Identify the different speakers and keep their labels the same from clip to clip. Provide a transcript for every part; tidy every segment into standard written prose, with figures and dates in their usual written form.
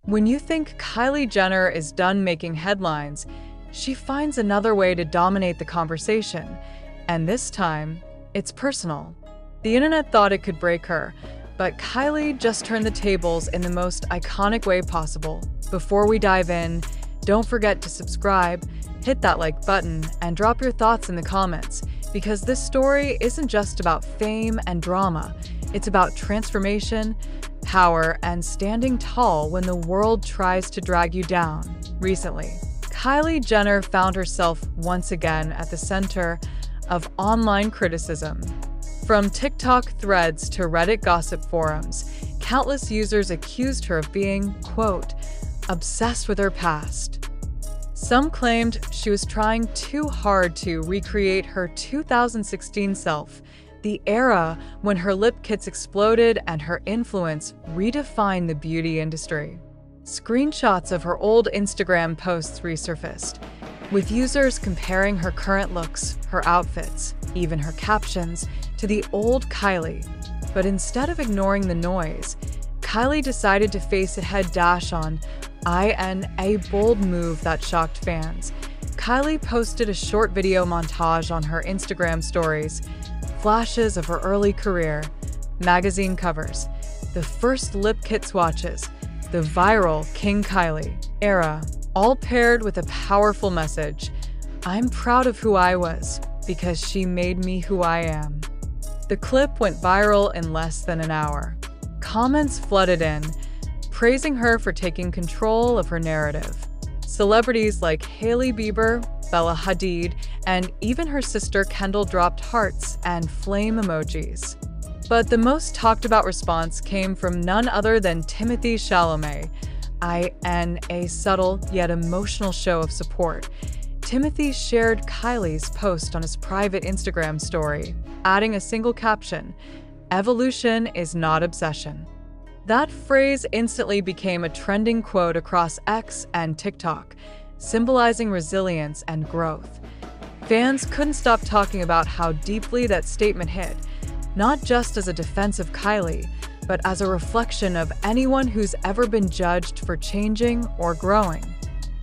Speaker 1: When you think Kylie Jenner is done making headlines, she finds another way to dominate the conversation, and this time, it's personal. The internet thought it could break her, but Kylie just turned the tables in the most iconic way possible. Before we dive in, don't forget to subscribe, hit that like button, and drop your thoughts in the comments, because this story isn't just about fame and drama. It's about transformation, power, and standing tall when the world tries to drag you down. Recently, Kylie Jenner found herself once again at the center of online criticism. From TikTok threads to Reddit gossip forums, countless users accused her of being, quote, obsessed with her past. Some claimed she was trying too hard to recreate her 2016 self, the era when her lip kits exploded and her influence redefined the beauty industry. Screenshots of her old Instagram posts resurfaced, with users comparing her current looks, her outfits, even her captions, to the old Kylie. But instead of ignoring the noise, Kylie decided to face it head dash on, in a bold move that shocked fans. Kylie posted a short video montage on her Instagram stories, flashes of her early career, magazine covers, the first lip kit swatches, the viral King Kylie era, all paired with a powerful message: I'm proud of who I was because she made me who I am. The clip went viral in less than an hour. Comments flooded in, praising her for taking control of her narrative. Celebrities like Hailey Bieber, Bella Hadid, and even her sister Kendall dropped hearts and flame emojis. But the most talked about response came from none other than Timothée Chalamet, in a subtle yet emotional show of support. Timothée shared Kylie's post on his private Instagram story, adding a single caption: "Evolution is not obsession." That phrase instantly became a trending quote across X and TikTok, symbolizing resilience and growth. Fans couldn't stop talking about how deeply that statement hit, not just as a defense of Kylie, but as a reflection of anyone who's ever been judged for changing or growing.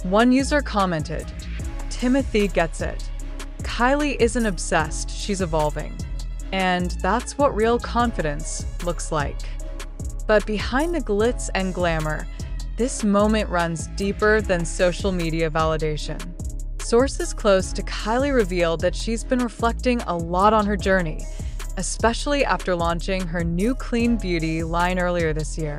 Speaker 1: One user commented, "Timothee gets it. Kylie isn't obsessed, she's evolving." And that's what real confidence looks like. But behind the glitz and glamour, this moment runs deeper than social media validation. Sources close to Kylie revealed that she's been reflecting a lot on her journey, especially after launching her new clean beauty line earlier this year.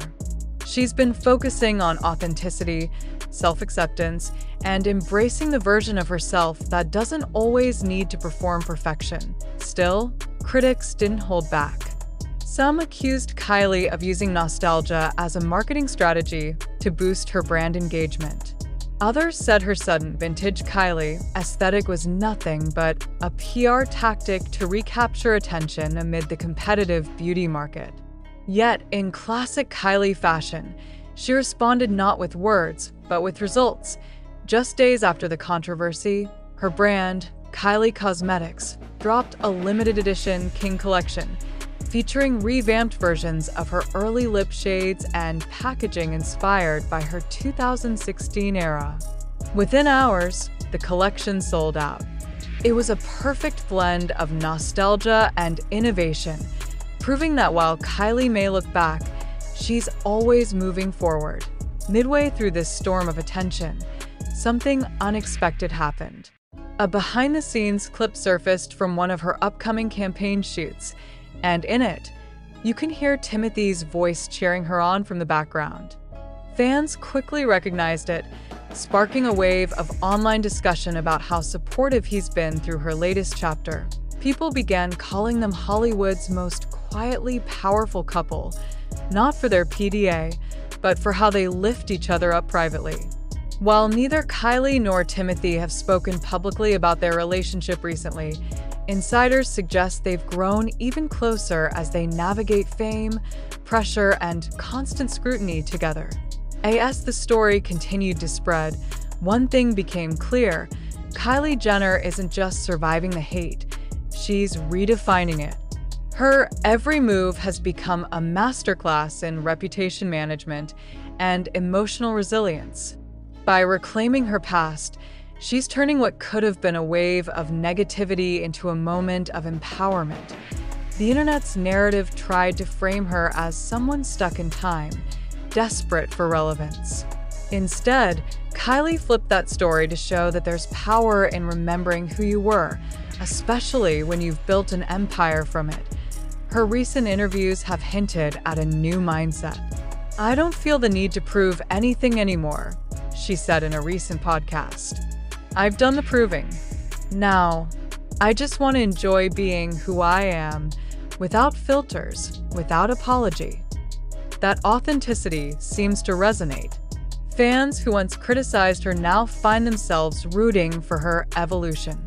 Speaker 1: She's been focusing on authenticity, self-acceptance, and embracing the version of herself that doesn't always need to perform perfection. Still, critics didn't hold back. Some accused Kylie of using nostalgia as a marketing strategy to boost her brand engagement. Others said her sudden vintage Kylie aesthetic was nothing but a PR tactic to recapture attention amid the competitive beauty market. Yet, in classic Kylie fashion, she responded not with words, but with results. Just days after the controversy, her brand, Kylie Cosmetics, dropped a limited edition King collection, featuring revamped versions of her early lip shades and packaging inspired by her 2016 era. Within hours, the collection sold out. It was a perfect blend of nostalgia and innovation, proving that while Kylie may look back, she's always moving forward. Midway through this storm of attention, something unexpected happened. A behind-the-scenes clip surfaced from one of her upcoming campaign shoots, and in it, you can hear Timothee's voice cheering her on from the background. Fans quickly recognized it, sparking a wave of online discussion about how supportive he's been through her latest chapter. People began calling them Hollywood's most quietly powerful couple, not for their PDA, but for how they lift each other up privately. While neither Kylie nor Timothee have spoken publicly about their relationship recently, insiders suggest they've grown even closer as they navigate fame, pressure, and constant scrutiny together. As the story continued to spread, one thing became clear: Kylie Jenner isn't just surviving the hate, she's redefining it. Her every move has become a masterclass in reputation management, and emotional resilience. By reclaiming her past, she's turning what could have been a wave of negativity into a moment of empowerment. The internet's narrative tried to frame her as someone stuck in time, desperate for relevance. Instead, Kylie flipped that story to show that there's power in remembering who you were, especially when you've built an empire from it. Her recent interviews have hinted at a new mindset. "I don't feel the need to prove anything anymore," she said in a recent podcast. "I've done the proving. Now, I just want to enjoy being who I am, without filters, without apology." That authenticity seems to resonate. Fans who once criticized her now find themselves rooting for her evolution.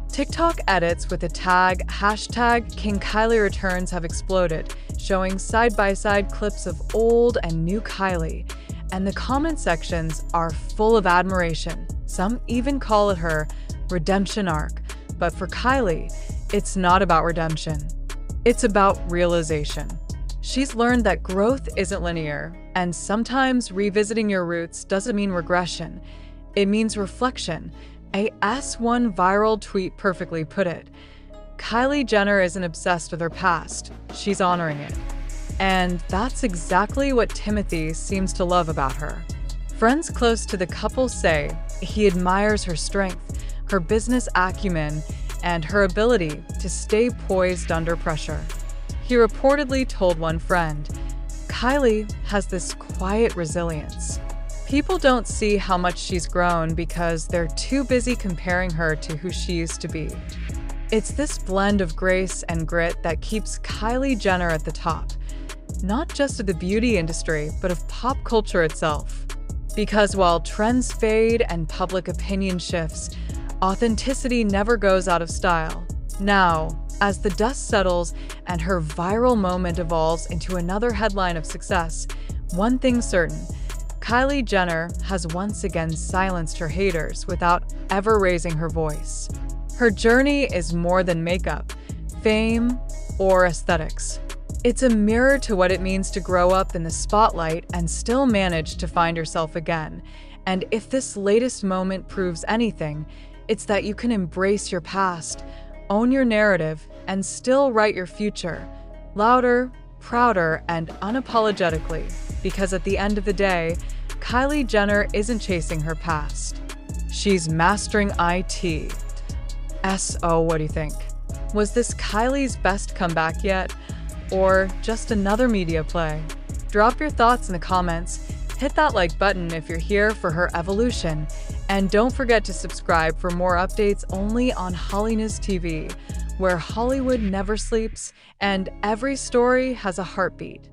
Speaker 1: TikTok edits with the tag #KingKylieReturns have exploded, showing side-by-side clips of old and new Kylie, and the comment sections are full of admiration. Some even call it her redemption arc. But for Kylie, it's not about redemption. It's about realization. She's learned that growth isn't linear, and sometimes revisiting your roots doesn't mean regression. It means reflection. A S1 viral tweet perfectly put it. Kylie Jenner isn't obsessed with her past. She's honoring it. And that's exactly what Timothee seems to love about her. Friends close to the couple say he admires her strength, her business acumen, and her ability to stay poised under pressure. He reportedly told one friend, "Kylie has this quiet resilience. People don't see how much she's grown because they're too busy comparing her to who she used to be." It's this blend of grace and grit that keeps Kylie Jenner at the top, not just of the beauty industry, but of pop culture itself. Because while trends fade and public opinion shifts, authenticity never goes out of style. Now, as the dust settles and her viral moment evolves into another headline of success, one thing's certain: Kylie Jenner has once again silenced her haters without ever raising her voice. Her journey is more than makeup, fame, or aesthetics. It's a mirror to what it means to grow up in the spotlight and still manage to find yourself again. And if this latest moment proves anything, it's that you can embrace your past, own your narrative, and still write your future, louder, prouder, and unapologetically. Because at the end of the day, Kylie Jenner isn't chasing her past. She's mastering it. So what do you think? Was this Kylie's best comeback yet? Or just another media play? Drop your thoughts in the comments. Hit that like button if you're here for her evolution. And don't forget to subscribe for more updates only on HOLLYNEWS TV, where Hollywood never sleeps and every story has a heartbeat.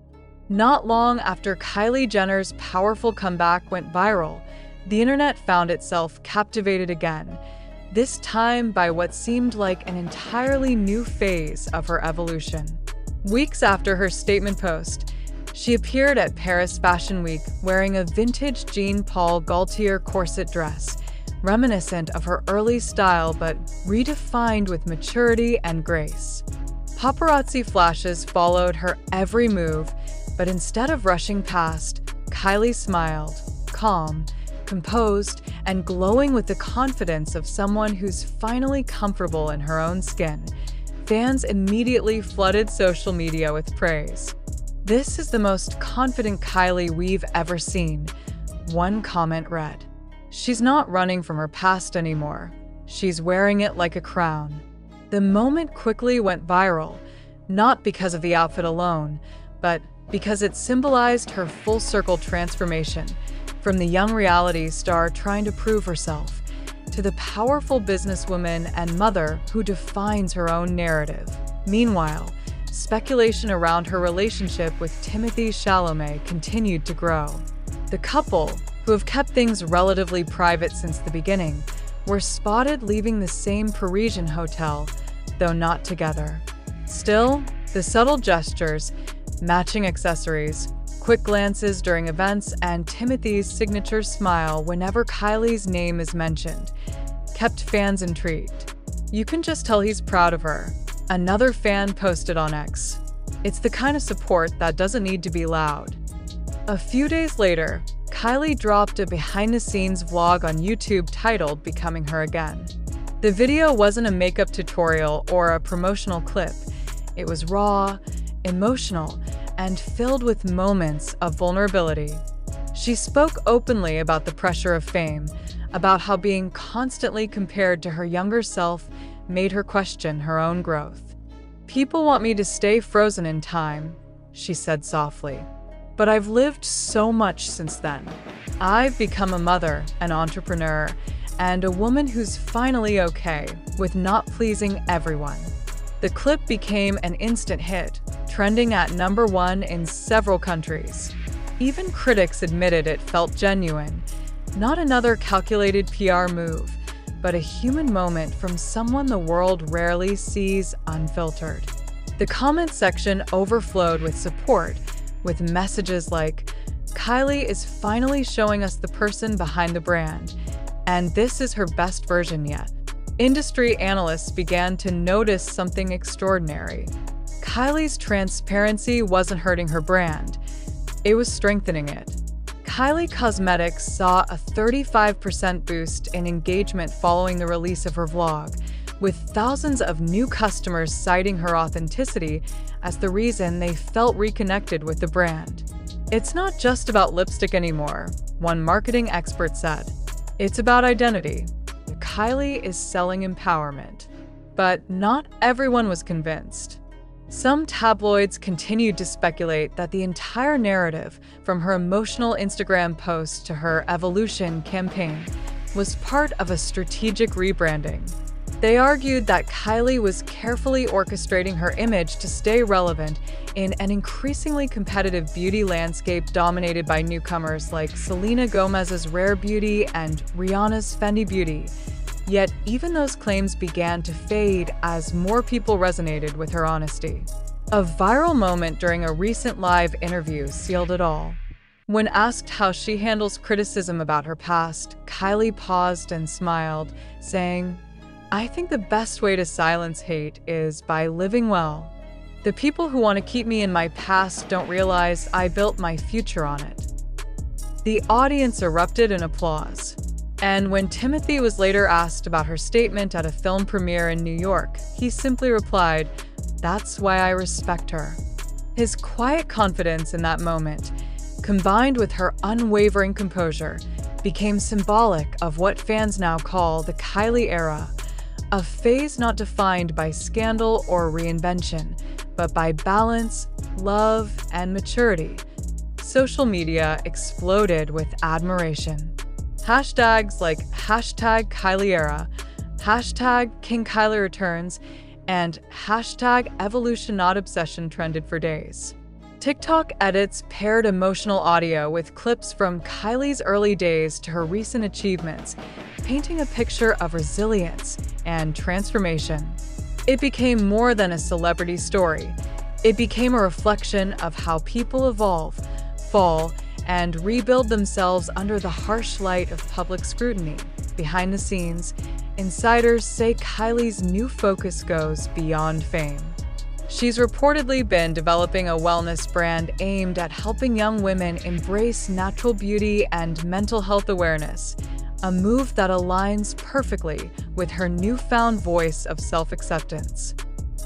Speaker 1: Not long after Kylie Jenner's powerful comeback went viral, the internet found itself captivated again, this time by what seemed like an entirely new phase of her evolution. Weeks after her statement post, she appeared at Paris Fashion Week wearing a vintage Jean Paul Gaultier corset dress, reminiscent of her early style but redefined with maturity and grace. Paparazzi flashes followed her every move, but instead of rushing past, Kylie smiled, calm, composed, and glowing with the confidence of someone who's finally comfortable in her own skin. Fans immediately flooded social media with praise. "This is the most confident Kylie we've ever seen," one comment read. "She's not running from her past anymore. She's wearing it like a crown." The moment quickly went viral, not because of the outfit alone, but because it symbolized her full-circle transformation, from the young reality star trying to prove herself, to the powerful businesswoman and mother who defines her own narrative. Meanwhile, speculation around her relationship with Timothée Chalamet continued to grow. The couple, who have kept things relatively private since the beginning, were spotted leaving the same Parisian hotel, though not together. Still, the subtle gestures, matching accessories, quick glances during events, and Timothee's signature smile whenever Kylie's name is mentioned kept fans intrigued. "You can just tell he's proud of her," another fan posted on X. "It's the kind of support that doesn't need to be loud." A few days later, Kylie dropped a behind-the-scenes vlog on YouTube titled Becoming Her Again. The video wasn't a makeup tutorial or a promotional clip. It was raw, emotional, and filled with moments of vulnerability. She spoke openly about the pressure of fame, about how being constantly compared to her younger self made her question her own growth. "People want me to stay frozen in time," she said softly. "But I've lived so much since then. I've become a mother, an entrepreneur, and a woman who's finally okay with not pleasing everyone." The clip became an instant hit, trending at #1 in several countries. Even critics admitted it felt genuine, not another calculated PR move, but a human moment from someone the world rarely sees unfiltered. The comment section overflowed with support, with messages like, "Kylie is finally showing us the person behind the brand, and this is her best version yet." Industry analysts began to notice something extraordinary. Kylie's transparency wasn't hurting her brand, it was strengthening it. Kylie Cosmetics saw a 35% boost in engagement following the release of her vlog, with thousands of new customers citing her authenticity as the reason they felt reconnected with the brand. "It's not just about lipstick anymore," one marketing expert said. "It's about identity. Kylie is selling empowerment." But not everyone was convinced. Some tabloids continued to speculate that the entire narrative, from her emotional Instagram post to her Evolution campaign, was part of a strategic rebranding. They argued that Kylie was carefully orchestrating her image to stay relevant in an increasingly competitive beauty landscape dominated by newcomers like Selena Gomez's Rare Beauty and Rihanna's Fenty Beauty. Yet even those claims began to fade as more people resonated with her honesty. A viral moment during a recent live interview sealed it all. When asked how she handles criticism about her past, Kylie paused and smiled, saying, "I think the best way to silence hate is by living well. The people who want to keep me in my past don't realize I built my future on it." The audience erupted in applause. And when Timothee was later asked about her statement at a film premiere in New York, he simply replied, "That's why I respect her." His quiet confidence in that moment, combined with her unwavering composure, became symbolic of what fans now call the Kylie era, a phase not defined by scandal or reinvention, but by balance, love, and maturity. Social media exploded with admiration. Hashtags like #KylieEra, #KingKylieReturns, and #EvolutionNotObsession trended for days. TikTok edits paired emotional audio with clips from Kylie's early days to her recent achievements, painting a picture of resilience and transformation. It became more than a celebrity story. It became a reflection of how people evolve, fall, and rebuild themselves under the harsh light of public scrutiny. Behind the scenes, insiders say Kylie's new focus goes beyond fame. She's reportedly been developing a wellness brand aimed at helping young women embrace natural beauty and mental health awareness, a move that aligns perfectly with her newfound voice of self-acceptance.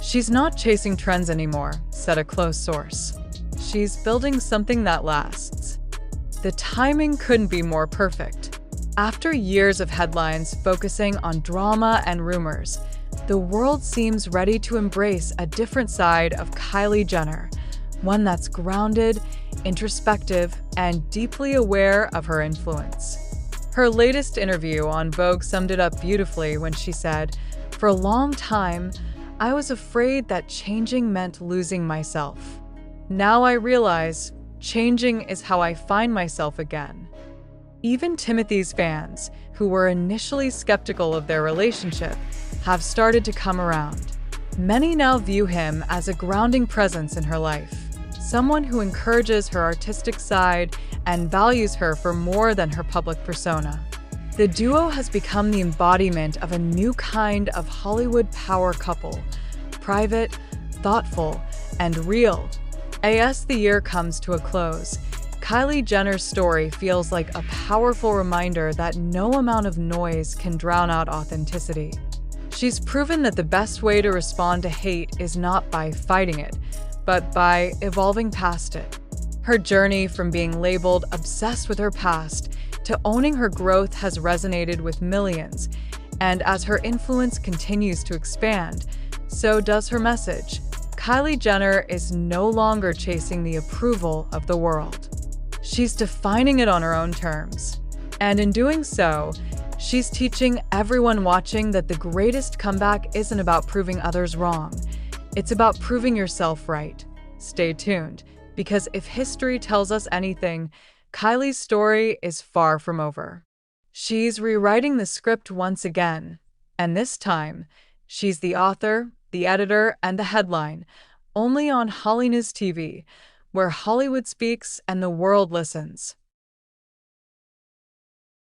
Speaker 1: "She's not chasing trends anymore," said a close source. "She's building something that lasts." The timing couldn't be more perfect. After years of headlines focusing on drama and rumors, the world seems ready to embrace a different side of Kylie Jenner, one that's grounded, introspective, and deeply aware of her influence. Her latest interview on Vogue summed it up beautifully when she said, "For a long time, I was afraid that changing meant losing myself. Now I realize changing is how I find myself again." Even Timothee's fans, who were initially skeptical of their relationship, have started to come around. Many now view him as a grounding presence in her life, someone who encourages her artistic side and values her for more than her public persona. The duo has become the embodiment of a new kind of Hollywood power couple, private, thoughtful, and real. As the year comes to a close, Kylie Jenner's story feels like a powerful reminder that no amount of noise can drown out authenticity. She's proven that the best way to respond to hate is not by fighting it, but by evolving past it. Her journey from being labeled obsessed with her past to owning her growth has resonated with millions, and as her influence continues to expand, so does her message. Kylie Jenner is no longer chasing the approval of the world. She's defining it on her own terms. And in doing so, she's teaching everyone watching that the greatest comeback isn't about proving others wrong. It's about proving yourself right. Stay tuned, because if history tells us anything, Kylie's story is far from over. She's rewriting the script once again, and this time, she's the author, the editor, and the headline, only on HOLLYNEWS TV, where Hollywood speaks and the world listens.